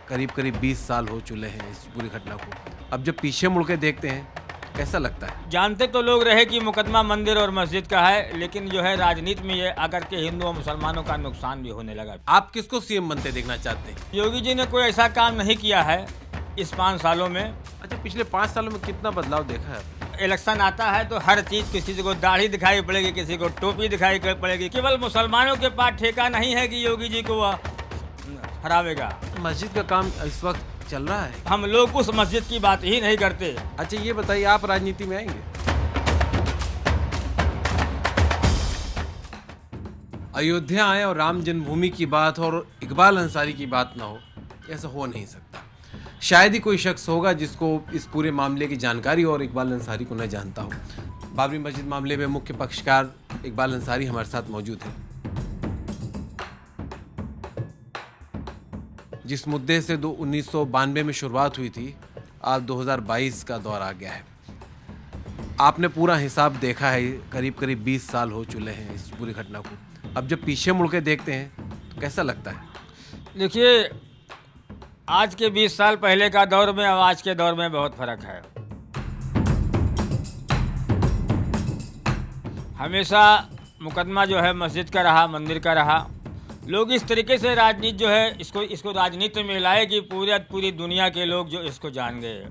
करीब करीब 20 साल हो चुके हैं इस पूरी घटना को। अब जब पीछे मुड़ के देखते हैं कैसा लगता है? जानते तो लोग रहे कि मुकदमा मंदिर और मस्जिद का है, लेकिन जो है राजनीति में ये आकर के हिंदू और मुसलमानों का नुकसान भी होने लगा। आप किसको सीएम बनते देखना चाहते हैं? योगी जी ने कोई ऐसा काम नहीं किया है इस 5 सालों में। अच्छा, पिछले 5 सालों में कितना बदलाव देखा है? इलेक्शन आता है तो हर चीज़, किसी को दाढ़ी दिखाई पड़ेगी, किसी को टोपी दिखाई पड़ेगी। केवल मुसलमानों के पास ठेका नहीं है कि योगी जी को वह हरावेगा। मस्जिद का काम इस वक्त चल रहा है। हम लोग उस मस्जिद की बात ही नहीं करते। अच्छा, ये बताइए, आप राजनीति में आएंगे? अयोध्या आए और राम जन्मभूमि की बात और इकबाल अंसारी की बात ना हो, ऐसा हो नहीं सकता। शायद ही कोई शख्स होगा जिसको इस पूरे मामले की जानकारी और इकबाल अंसारी को न जानता हो। बाबरी मस्जिद मामले में मुख्य पक्षकार इकबाल अंसारी हमारे साथ मौजूद हैं। जिस मुद्दे से 1992 में शुरुआत हुई थी, आज 2022 का दौर आ गया है। आपने पूरा हिसाब देखा है, करीब करीब 20 साल हो चुके हैं इस पूरी घटना को। अब जब पीछे मुड़ के देखते हैं तो कैसा लगता है? देखिए, आज के 20 साल पहले का दौर में और आज के दौर में बहुत फर्क है। हमेशा मुकदमा जो है मस्जिद का रहा, मंदिर का रहा। लोग इस तरीके से राजनीति जो है इसको राजनीति में लाए कि पूरी दुनिया के लोग जो इसको जान गए।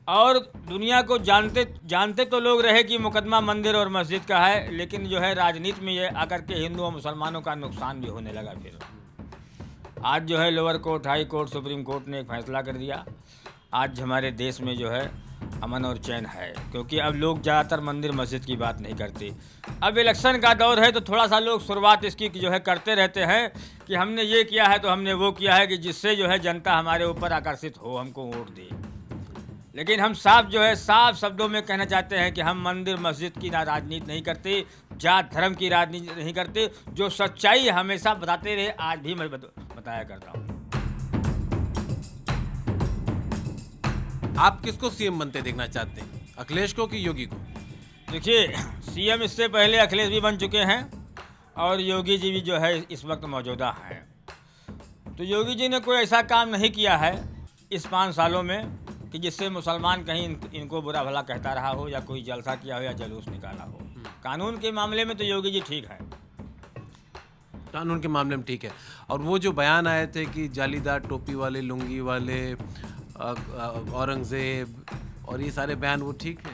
और दुनिया को जानते तो लोग रहे कि मुकदमा मंदिर और मस्जिद का है, लेकिन जो है राजनीति में ये आकर के हिंदू और मुसलमानों का नुकसान भी होने लगा। फिर आज जो है lower court, high court, supreme court ने एक फैसला कर दिया। आज हमारे देश में जो है अमन और चैन है, क्योंकि अब लोग ज़्यादातर मंदिर मस्जिद की बात नहीं करते। अब इलेक्शन का दौर है तो थोड़ा सा लोग शुरुआत इसकी जो है करते रहते हैं कि हमने ये किया है तो हमने वो किया है, कि जिससे जो है जनता हमारे ऊपर आकर्षित हो, हमको वोट दे। लेकिन हम साफ शब्दों में कहना चाहते हैं कि हम मंदिर मस्जिद की राजनीति नहीं करते, जात धर्म की राजनीति नहीं करते। जो सच्चाई हमेशा बताते रहे, आज भी मैं बताया करता हूँ। आप किसको सीएम बनते देखना चाहते हैं, अखिलेश को कि योगी को? देखिए, सीएम इससे पहले अखिलेश भी बन चुके हैं और योगी जी भी जो है इस वक्त मौजूदा हैं। तो योगी जी ने कोई ऐसा काम नहीं किया है इस 5 सालों में कि जिससे मुसलमान कहीं इनको बुरा भला कहता रहा हो, या कोई जलसा किया हो या जुलूस निकाला हो। कानून के मामले में तो योगी जी ठीक है। कानून के मामले में ठीक है। और वो जो बयान आए थे कि जालीदार टोपी वाले, लुंगी वाले, औरंगजेब और ये सारे बयान, वो ठीक है?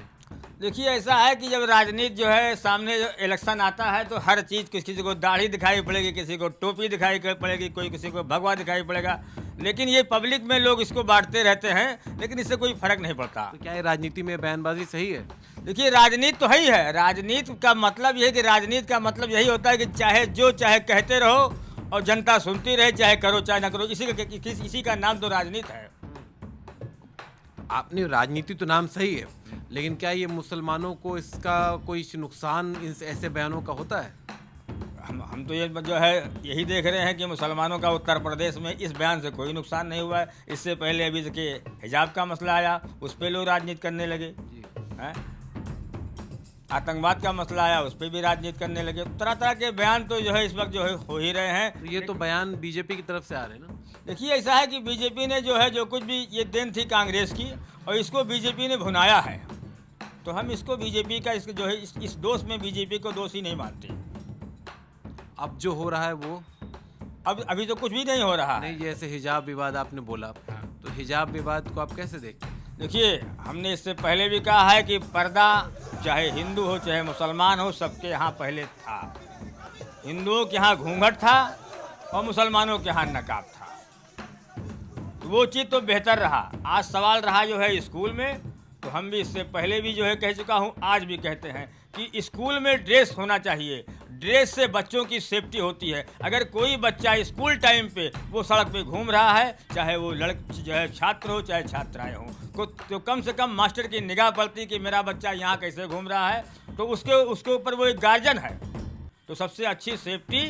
देखिए, ऐसा है कि जब राजनीति जो है सामने इलेक्शन आता है तो हर चीज़, किसी को दाढ़ी दिखाई पड़ेगी, किसी को टोपी दिखाई पड़ेगी, किसी को भगवा दिखाई पड़ेगा। लेकिन ये पब्लिक में लोग इसको बांटते रहते हैं, लेकिन इससे कोई फर्क नहीं पड़ता। तो क्या ये राजनीति में बयानबाजी सही है? देखिए, राजनीति तो है ही है। राजनीति का मतलब ये है कि राजनीति का मतलब यही होता है कि चाहे कहते रहो और जनता सुनती रहे, चाहे करो चाहे ना करो। इसी का नाम तो राजनीति है। आपने राजनीति तो नाम सही है, लेकिन क्या ये मुसलमानों को इसका कोई नुकसान इस ऐसे बयानों का होता है? हम तो ये जो है यही देख रहे हैं कि मुसलमानों का उत्तर प्रदेश में इस बयान से कोई नुकसान नहीं हुआ है। इससे पहले अभी के हिजाब का मसला आया, उस पर लोग राजनीति करने लगे हैं। आतंकवाद का मसला आया, उस पर भी राजनीति करने लगे। तरह तरह के बयान तो जो है इस वक्त जो है हो ही रहे हैं। तो ये तो बयान बीजेपी की तरफ से आ रहे हैं ना? देखिए, ऐसा है कि बीजेपी ने जो कुछ भी ये देन थी कांग्रेस की, और इसको बीजेपी ने भुनाया है। तो हम इसको बीजेपी का जो है इस दोष में बीजेपी को दोषी नहीं मानते। अब जो हो रहा है वो अभी तो कुछ भी नहीं हो रहा है। नहीं, जैसे हिजाब विवाद आपने बोला, तो हिजाब विवाद को आप कैसे देखते हैं? देखिए, हमने इससे पहले भी कहा है कि पर्दा चाहे हिंदू हो चाहे मुसलमान हो, सबके यहाँ पहले था। हिंदुओं के यहाँ घूंघट था और मुसलमानों के यहाँ नकाब था। तो वो चीज़ तो बेहतर रहा। आज सवाल रहा जो है स्कूल में, तो हम भी इससे पहले भी जो है कह चुका हूँ, आज भी कहते हैं कि स्कूल में ड्रेस होना चाहिए। ड्रेस से बच्चों की सेफ्टी होती है। अगर कोई बच्चा स्कूल टाइम पे वो सड़क पे घूम रहा है, चाहे वो जो है छात्र हो चाहे छात्राएं हों, तो कम से कम मास्टर की निगाह पड़ती कि मेरा बच्चा यहाँ कैसे घूम रहा है। तो उसके ऊपर वो एक गार्जियन है। तो सबसे अच्छी सेफ्टी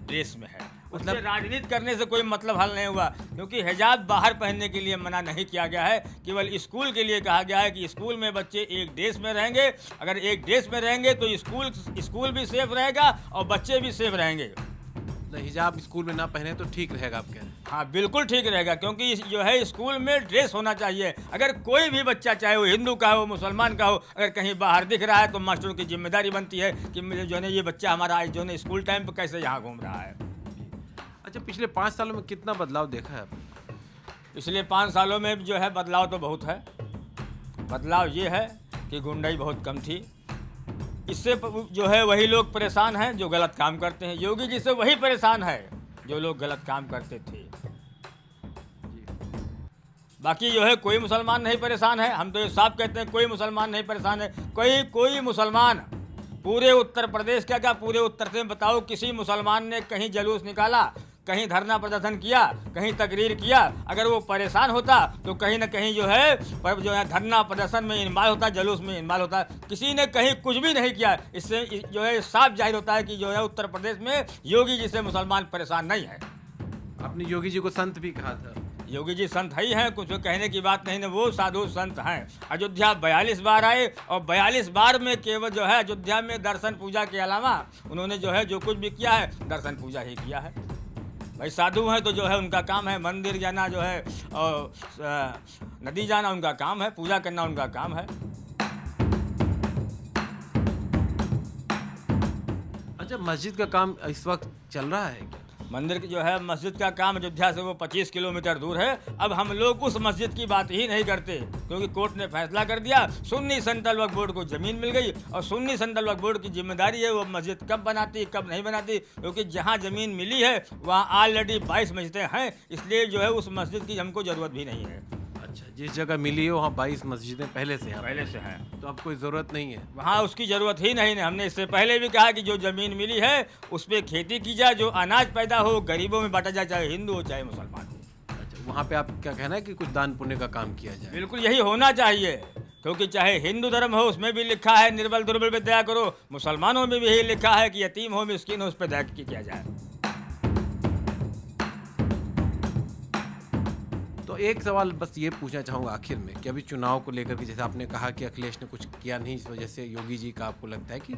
ड्रेस में है। उससे राजनीति करने से कोई मतलब हल नहीं हुआ, क्योंकि हिजाब बाहर पहनने के लिए मना नहीं किया गया है, केवल स्कूल के लिए कहा गया है कि स्कूल में बच्चे एक ड्रेस में रहेंगे। अगर एक ड्रेस में रहेंगे तो स्कूल भी सेफ रहेगा और बच्चे भी सेफ रहेंगे। मतलब हिजाब स्कूल में ना पहने तो ठीक रहेगा, आप कह रहे हैं? हाँ बिल्कुल ठीक रहेगा, क्योंकि जो है स्कूल में ड्रेस होना चाहिए। अगर कोई भी बच्चा, चाहे वो हिंदू का हो, मुसलमान का हो, अगर कहीं बाहर दिख रहा है तो मास्टरों की जिम्मेदारी बनती है कि मुझे जो है ये बच्चा हमारा आज जो है स्कूल टाइम पर कैसे यहाँ घूम रहा है। अच्छा, पिछले 5 सालों में कितना बदलाव देखा है आपने? पिछले 5 सालों में जो है बदलाव तो बहुत है। बदलाव ये है कि गुंडाई बहुत कम थी। इससे जो है वही लोग परेशान हैं जो गलत काम करते हैं। योगी जी से वही परेशान है जो लोग गलत काम करते थे। बाकी जो है कोई मुसलमान नहीं परेशान है। हम तो ये साफ कहते हैं कोई मुसलमान नहीं परेशान है। कोई मुसलमान पूरे उत्तर प्रदेश का क्या पूरे उत्तर से बताओ किसी मुसलमान ने कहीं जुलूस निकाला, कहीं धरना प्रदर्शन किया, कहीं तकरीर किया, अगर वो परेशान होता तो कहीं ना कहीं जो है धरना प्रदर्शन में इन्वॉल्व होता, जुलूस में इन्वॉल्व होता। किसी ने कहीं कुछ भी नहीं किया। इससे जो है साफ जाहिर होता है कि जो है उत्तर प्रदेश में योगी जी से मुसलमान परेशान नहीं है। आपने योगी जी को संत भी कहा था। योगी जी संत ही हैं, कुछ कहने की बात नहीं है, वो साधु संत हैं। अयोध्या 42 बार आए और 42 बार में केवल जो है अयोध्या में दर्शन पूजा के अलावा उन्होंने जो है जो कुछ भी किया है दर्शन पूजा ही किया है। भाई साधु हैं तो जो है उनका काम है मंदिर जाना, जो है और नदी जाना उनका काम है, पूजा करना उनका काम है। अच्छा, मस्जिद का काम इस वक्त चल रहा है क्या? मंदिर की जो है मस्जिद का काम अयोध्या से वो 25 किलोमीटर दूर है। अब हम लोग उस मस्जिद की बात ही नहीं करते, क्योंकि कोर्ट ने फैसला कर दिया, सुन्नी सेंट्रल वक्फ बोर्ड को ज़मीन मिल गई और सुन्नी सेंट्रल वक्फ बोर्ड की जिम्मेदारी है वो मस्जिद कब बनाती कब नहीं बनाती, क्योंकि जहाँ ज़मीन मिली है वहाँ ऑलरेडी 22 मस्जिदें हैं, इसलिए जो है उस मस्जिद की हमको ज़रूरत भी नहीं है। अच्छा, जिस जगह मिली है वहाँ 22 मस्जिदें पहले से हैं, पहले से हैं, तो अब कोई ज़रूरत नहीं है वहाँ उसकी ज़रूरत ही नहीं है। हमने इससे पहले भी कहा कि जो ज़मीन मिली है उस पर खेती की जाए, जो अनाज पैदा हो गरीबों में बांटा जाए, चाहे हिंदू हो चाहे मुसलमान हो। अच्छा, वहाँ पे आप क्या कहना है कि कुछ दान पुण्य का काम किया जाए? बिल्कुल यही होना चाहिए, क्योंकि चाहे हिंदू धर्म हो उसमें भी लिखा है निर्बल दुर्बल पे दया करो, मुसलमानों में भी यही लिखा है कि यतीम हो मिस्किन हो उस पर दया किया जाए। तो एक सवाल बस ये पूछना चाहूँगा आखिर में कि अभी चुनाव को लेकर के जैसे आपने कहा कि अखिलेश ने कुछ किया नहीं, इस वजह से योगी जी का आपको लगता है कि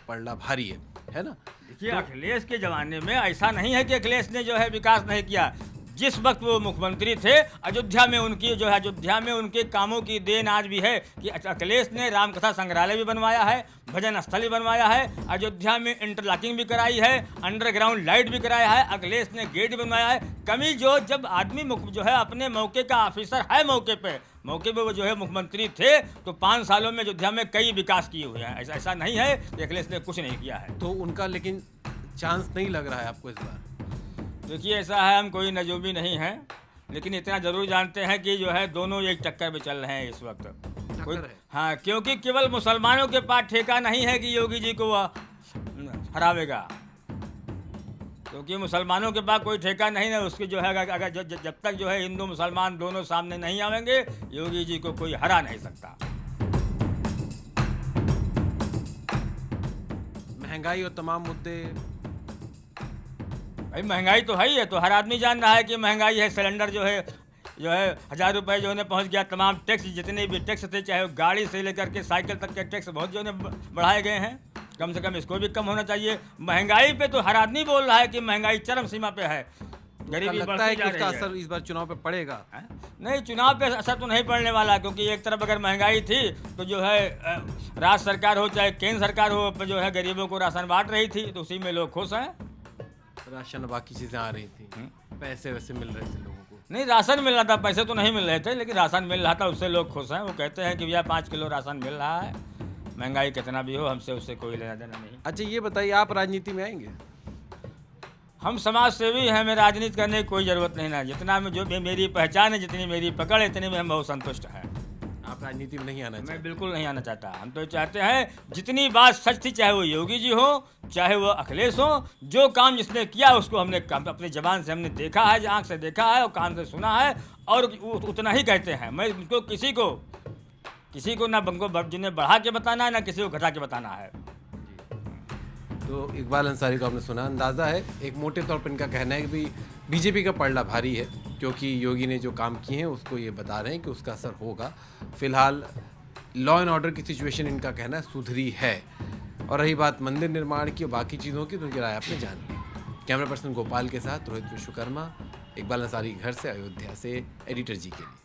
पलड़ा भारी है ना? देखिए अखिलेश के ज़माने में ऐसा नहीं है कि अखिलेश ने जो है विकास नहीं किया। जिस वक्त वो मुख्यमंत्री थे अयोध्या में उनकी जो है अयोध्या में उनके कामों की देन आज भी है कि अखिलेश ने रामकथा संग्रहालय भी बनवाया है, भजन स्थल भी बनवाया है, अयोध्या में इंटरलॉकिंग भी कराई है, अंडरग्राउंड लाइट भी कराया है, अखिलेश ने गेट भी बनवाया है। कमी जो जब आदमी जो है अपने मौके का ऑफिसर है, मौके पे वो जो है मुख्यमंत्री थे तो 5 सालों में अयोध्या में कई विकास किए हुए हैं। ऐसा नहीं है कि अखिलेश ने कुछ नहीं किया है। तो उनका लेकिन चांस नहीं लग रहा है आपको इस बार? देखिए ऐसा है, हम कोई नजूबी नहीं हैं, लेकिन इतना जरूर जानते हैं कि जो है दोनों एक चक्कर में चल रहे हैं इस वक्त। टक्कर है? हाँ, क्योंकि केवल मुसलमानों के पास ठेका नहीं है कि योगी जी को वह हरावेगा, क्योंकि मुसलमानों के पास कोई ठेका नहीं है। उसके जो है अगर जब तक जो है हिंदू मुसलमान दोनों सामने नहीं आवेंगे योगी जी को कोई हरा नहीं सकता। महंगाई और तमाम मुद्दे। भाई महंगाई तो है ही है, तो हर आदमी जान रहा है कि महंगाई है। सिलेंडर जो है 1000 रुपये जो है पहुंच गया। तमाम टैक्स जितने भी टैक्स थे, चाहे गाड़ी से लेकर के साइकिल तक के टैक्स बहुत जो है बढ़ाए गए हैं। कम से कम इसको भी कम होना चाहिए। महंगाई पे तो हर आदमी बोल रहा है कि महंगाई चरम सीमा पे है, गरीबी लगता है बढ़ती कि जा उसका रही है। असर इस बार चुनाव पे पड़ेगा? नहीं, चुनाव पे असर तो नहीं पड़ने वाला, क्योंकि एक तरफ अगर महंगाई थी तो जो है राज्य सरकार हो चाहे केंद्र सरकार हो जो है गरीबों को राशन बांट रही थी, तो उसी में लोग खुश हैं। राशन बाकी चीजें आ रही थी, पैसे वैसे मिल रहे थे लोगों को? नहीं, राशन मिल रहा था, पैसे तो नहीं मिल रहे थे, लेकिन राशन मिल रहा था, उससे लोग खुश हैं। वो कहते हैं कि भैया 5 किलो राशन मिल रहा है, महंगाई कितना भी हो हमसे उससे कोई लेना देना नहीं। अच्छा ये बताइए, आप राजनीति में आएंगे? हम समाज सेवी हैं, हमें राजनीति करने की कोई ज़रूरत नहीं ना। जितना में जो मेरी पहचान है, जितनी मेरी पकड़ है, इतने में हम बहुत संतुष्ट हैं। आप राजनीति में नहीं आना मैं चाहते? बिल्कुल नहीं आना चाहता। हम तो चाहते हैं जितनी बात सच थी, चाहे वो योगी जी हो चाहे वो अखिलेश हो, जो काम जिसने किया उसको हमने अपनी ज़बान से हमने देखा है, आँख से देखा है और कान से सुना है, और उतना ही कहते हैं। मैं उनको किसी को ना जिन्हें बढ़ा के बताना है ना किसी को घटा के बताना है। तो इकबाल अंसारी को आपने सुना, अंदाज़ा है एक मोटे तौर पर इनका कहना है कि भाई बीजेपी का पलड़ा भारी है, क्योंकि योगी ने जो काम किए हैं उसको ये बता रहे हैं कि उसका असर होगा। फिलहाल लॉ एंड ऑर्डर की सिचुएशन इनका कहना है सुधरी है। और रही बात मंदिर निर्माण की और बाकी चीज़ों की, तो उनकी राय आपने जान ली। कैमरा पर्सन गोपाल के साथ रोहित विश्वकर्मा, इकबाल अंसारी घर से, अयोध्या से एडिटर जी के लिए।